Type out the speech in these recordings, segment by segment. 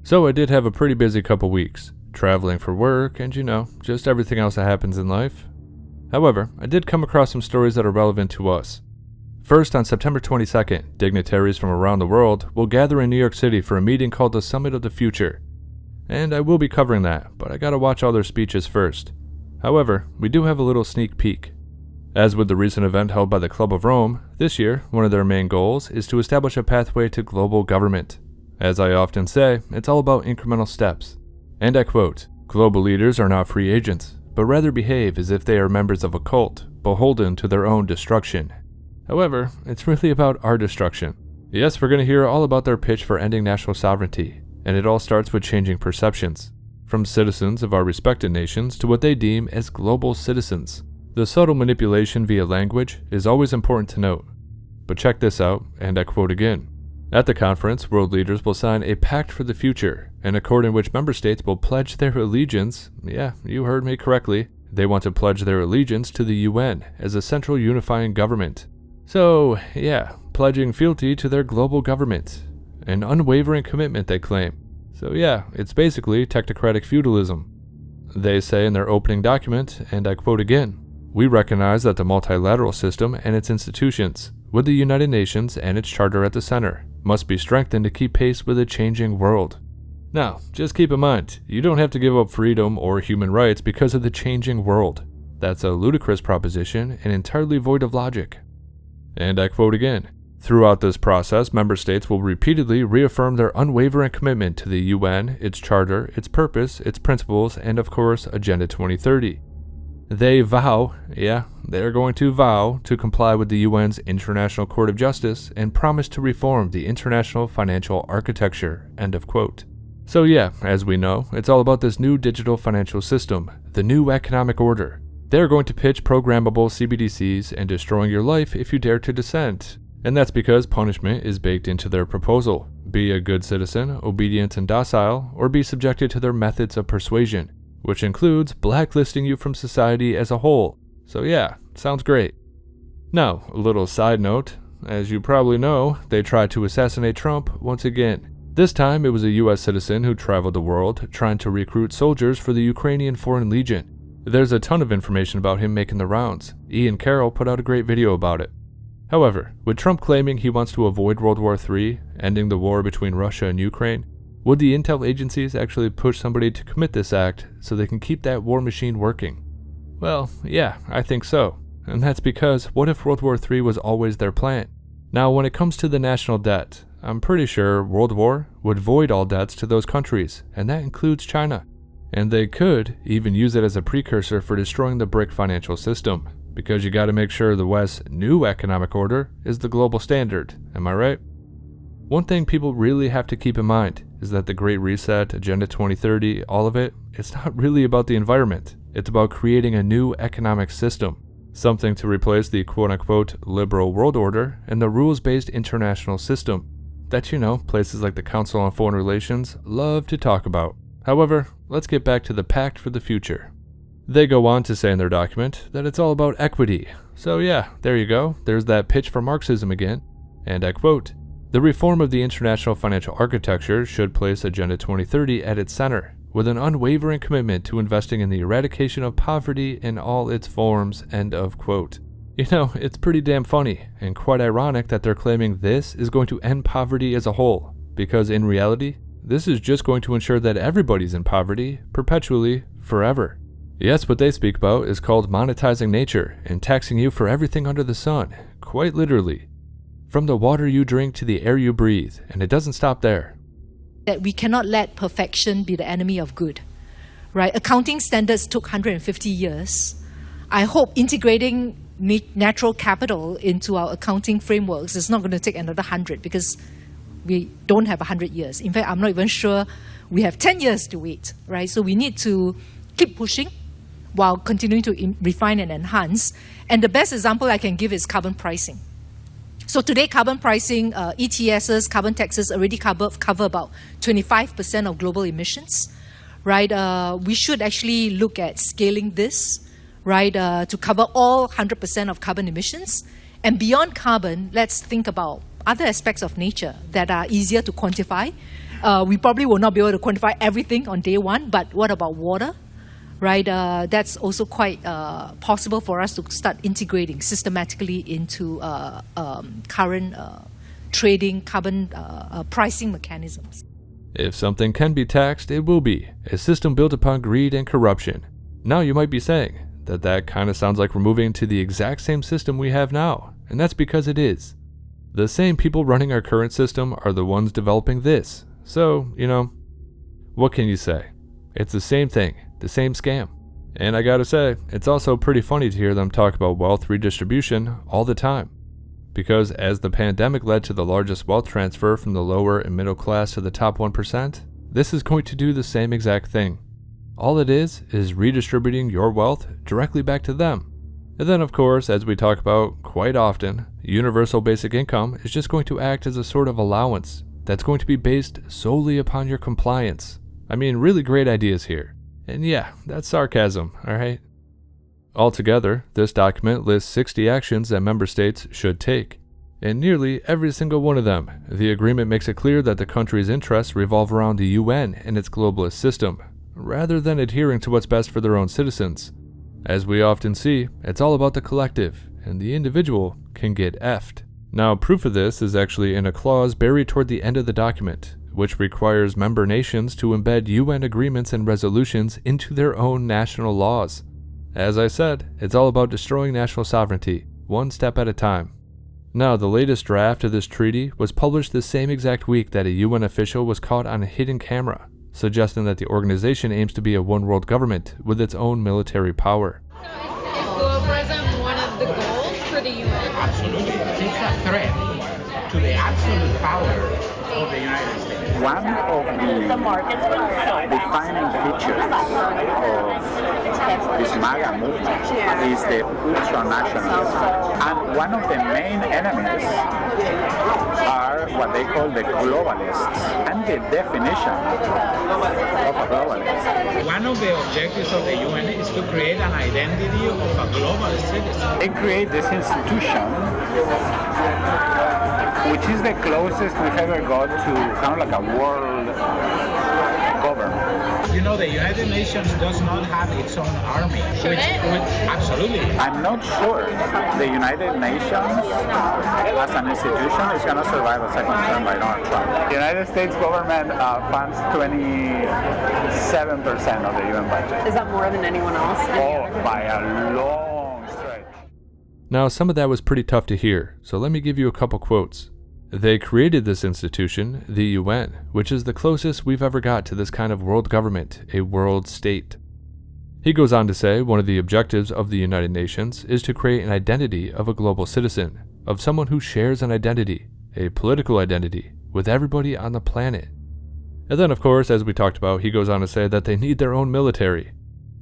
So I did have a pretty busy couple weeks, traveling for work and just everything else that happens in life. However, I did come across some stories that are relevant to us. First, on September 22nd, dignitaries from around the world will gather in New York City for a meeting called the Summit of the Future. And I will be covering that, but I gotta watch all their speeches first. However, we do have a little sneak peek. As with the recent event held by the Club of Rome, this year, one of their main goals is to establish a pathway to global government. As I often say, it's all about incremental steps. And I quote, "Global leaders are not free agents, but rather behave as if they are members of a cult, beholden to their own destruction." However, it's really about our destruction. Yes, we're going to hear all about their pitch for ending national sovereignty, and it all starts with changing perceptions, from citizens of our respected nations to what they deem as global citizens. The subtle manipulation via language is always important to note. But check this out, and I quote again. At the conference, world leaders will sign a pact for the future, an accord in which member states will pledge their allegiance, yeah, you heard me correctly, they want to pledge their allegiance to the UN as a central unifying government. So, yeah, pledging fealty to their global government, an unwavering commitment they claim. So yeah, it's basically technocratic feudalism. They say in their opening document, and I quote again, "We recognize that the multilateral system and its institutions, with the United Nations and its charter at the center, must be strengthened to keep pace with a changing world." Now, just keep in mind, you don't have to give up freedom or human rights because of the changing world. That's a ludicrous proposition and entirely void of logic. And I quote again, "Throughout this process, member states will repeatedly reaffirm their unwavering commitment to the UN, its charter, its purpose, its principles, and of course, Agenda 2030. They vow, yeah, they're going to vow to comply with the UN's International Court of Justice and promise to reform the international financial architecture." End of quote. So yeah, as we know, it's all about this new digital financial system, the new economic order. They're going to pitch programmable CBDCs and destroying your life if you dare to dissent. And that's because punishment is baked into their proposal. Be a good citizen, obedient and docile, or be subjected to their methods of persuasion, which includes blacklisting you from society as a whole. So yeah, sounds great. Now, a little side note. As you probably know, they tried to assassinate Trump once again. This time, it was a US citizen who traveled the world trying to recruit soldiers for the Ukrainian Foreign Legion. There's a ton of information about him making the rounds. Ian Carroll put out a great video about it. However, with Trump claiming he wants to avoid World War III, ending the war between Russia and Ukraine, would the intel agencies actually push somebody to commit this act so they can keep that war machine working? Well, yeah, I think so. And that's because what if World War III was always their plan? Now, when it comes to the national debt, I'm pretty sure World War would void all debts to those countries, and that includes China. And they could even use it as a precursor for destroying the BRIC financial system, because you gotta make sure the West's new economic order is the global standard, am I right? One thing people really have to keep in mind is that the Great Reset, Agenda 2030, all of it, it's not really about the environment. It's about creating a new economic system, something to replace the quote-unquote liberal world order and the rules-based international system that, places like the Council on Foreign Relations love to talk about. However, let's get back to the Pact for the Future. They go on to say in their document that it's all about equity. So yeah, there you go, there's that pitch for Marxism again. And I quote, "The reform of the international financial architecture should place Agenda 2030 at its center, with an unwavering commitment to investing in the eradication of poverty in all its forms." End of quote. It's pretty damn funny, and quite ironic that they're claiming this is going to end poverty as a whole, because in reality, this is just going to ensure that everybody's in poverty, perpetually, forever. Yes, what they speak about is called monetizing nature and taxing you for everything under the sun, quite literally. From the water you drink to the air you breathe, and it doesn't stop there. That we cannot let perfection be the enemy of good, right? Accounting standards took 150 years. I hope integrating natural capital into our accounting frameworks is not going to take another 100 because we don't have 100 years. In fact, I'm not even sure we have 10 years to wait, right? So we need to keep pushing while continuing to refine and enhance. And the best example I can give is carbon pricing. So today, carbon pricing, ETSs, carbon taxes already cover about 25% of global emissions, right? We should actually look at scaling this, right, to cover all 100% of carbon emissions. And beyond carbon, let's think about other aspects of nature that are easier to quantify, We probably will not be able to quantify everything on day one, but what about water? Right, that's also quite possible for us to start integrating systematically into current trading carbon pricing mechanisms. If something can be taxed, it will be. A system built upon greed and corruption. Now you might be saying that kind of sounds like we're moving to the exact same system we have now, and that's because it is. The same people running our current system are the ones developing this. So, what can you say? It's the same thing, the same scam. And I gotta say, it's also pretty funny to hear them talk about wealth redistribution all the time. Because as the pandemic led to the largest wealth transfer from the lower and middle class to the top 1%, this is going to do the same exact thing. All it is redistributing your wealth directly back to them. And then of course, as we talk about quite often, universal basic income is just going to act as a sort of allowance that's going to be based solely upon your compliance. I mean, really great ideas here. And yeah, that's sarcasm, alright? Altogether, this document lists 60 actions that member states should take. And nearly every single one of them, the agreement makes it clear that the country's interests revolve around the UN and its globalist system, rather than adhering to what's best for their own citizens. As we often see, it's all about the collective, and the individual can get effed. Now, proof of this is actually in a clause buried toward the end of the document, which requires member nations to embed UN agreements and resolutions into their own national laws. As I said, it's all about destroying national sovereignty, one step at a time. Now, the latest draft of this treaty was published the same exact week that a UN official was caught on a hidden camera, suggesting that the organization aims to be a one-world government with its own military power. Is globalism one of the goals for the UN? Absolutely. It's a threat to the absolute power of the United States. One of the defining features of this MAGA movement is the ultranationalism. And one of the main enemies are what they call the globalists, and the definition of a globalist. One of the objectives of the UN is to create an identity of a global citizen. They create this institution, which is the closest we've ever got to kind of like a world government. The United Nations does not have its own army. Should it? Absolutely. I'm not sure the United Nations as an institution is going to survive a second term by Donald Trump. The United States government funds 27% of the UN budget. Is that more than anyone else? By a long stretch. Now, some of that was pretty tough to hear, so let me give you a couple quotes. They created this institution, the UN, which is the closest we've ever got to this kind of world government, a world state. He goes on to say one of the objectives of the United Nations is to create an identity of a global citizen, of someone who shares an identity, a political identity, with everybody on the planet. And then, of course, as we talked about, he goes on to say that they need their own military.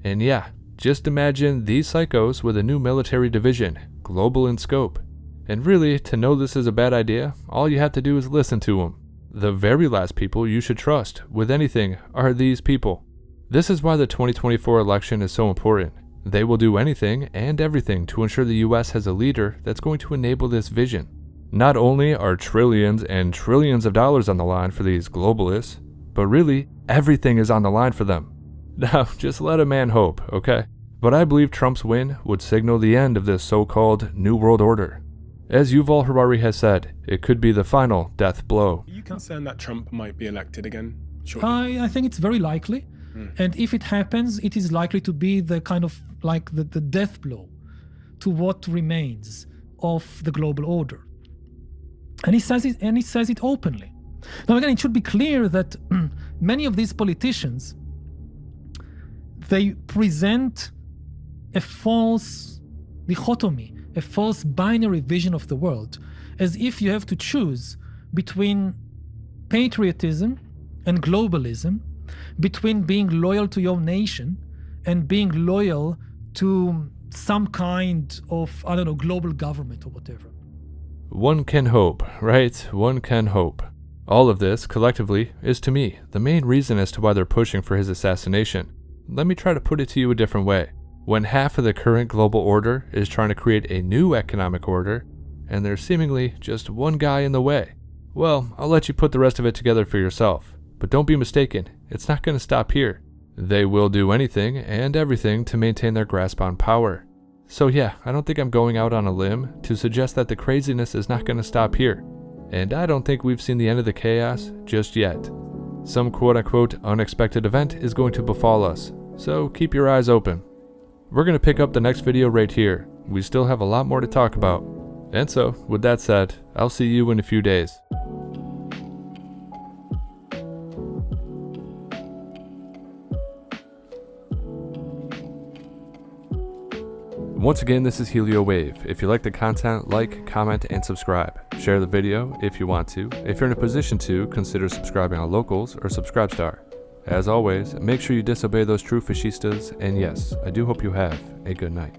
And yeah, just imagine these psychos with a new military division, global in scope. And really, to know this is a bad idea, all you have to do is listen to them. The very last people you should trust with anything are these people. This is why the 2024 election is so important. They will do anything and everything to ensure the US has a leader that's going to enable this vision. Not only are trillions and trillions of dollars on the line for these globalists, but really, everything is on the line for them. Now, just let a man hope, okay? But I believe Trump's win would signal the end of this so-called New World Order. As Yuval Harari has said, it could be the final death blow. Are you concerned that Trump might be elected again shortly? I think it's very likely. And if it happens, it is likely to be the kind of like the death blow to what remains of the global order. And he says it openly. Now again, it should be clear that many of these politicians, they present a false dichotomy, a false binary vision of the world, as if you have to choose between patriotism and globalism, between being loyal to your nation and being loyal to some kind of, global government or whatever. One can hope, right? One can hope. All of this, collectively, is to me the main reason as to why they're pushing for his assassination. Let me try to put it to you a different way. When half of the current global order is trying to create a new economic order, and there's seemingly just one guy in the way, well, I'll let you put the rest of it together for yourself. But don't be mistaken, it's not going to stop here. They will do anything and everything to maintain their grasp on power. So yeah, I don't think I'm going out on a limb to suggest that the craziness is not going to stop here. And I don't think we've seen the end of the chaos just yet. Some quote-unquote unexpected event is going to befall us, so keep your eyes open. We're going to pick up the next video right here. We still have a lot more to talk about. And so, with that said, I'll see you in a few days. Once again, this is HelioWave. If you like the content, like, comment, and subscribe. Share the video if you want to. If you're in a position to, consider subscribing on Locals or Subscribestar. As always, make sure you disobey those true fascistas, and yes, I do hope you have a good night.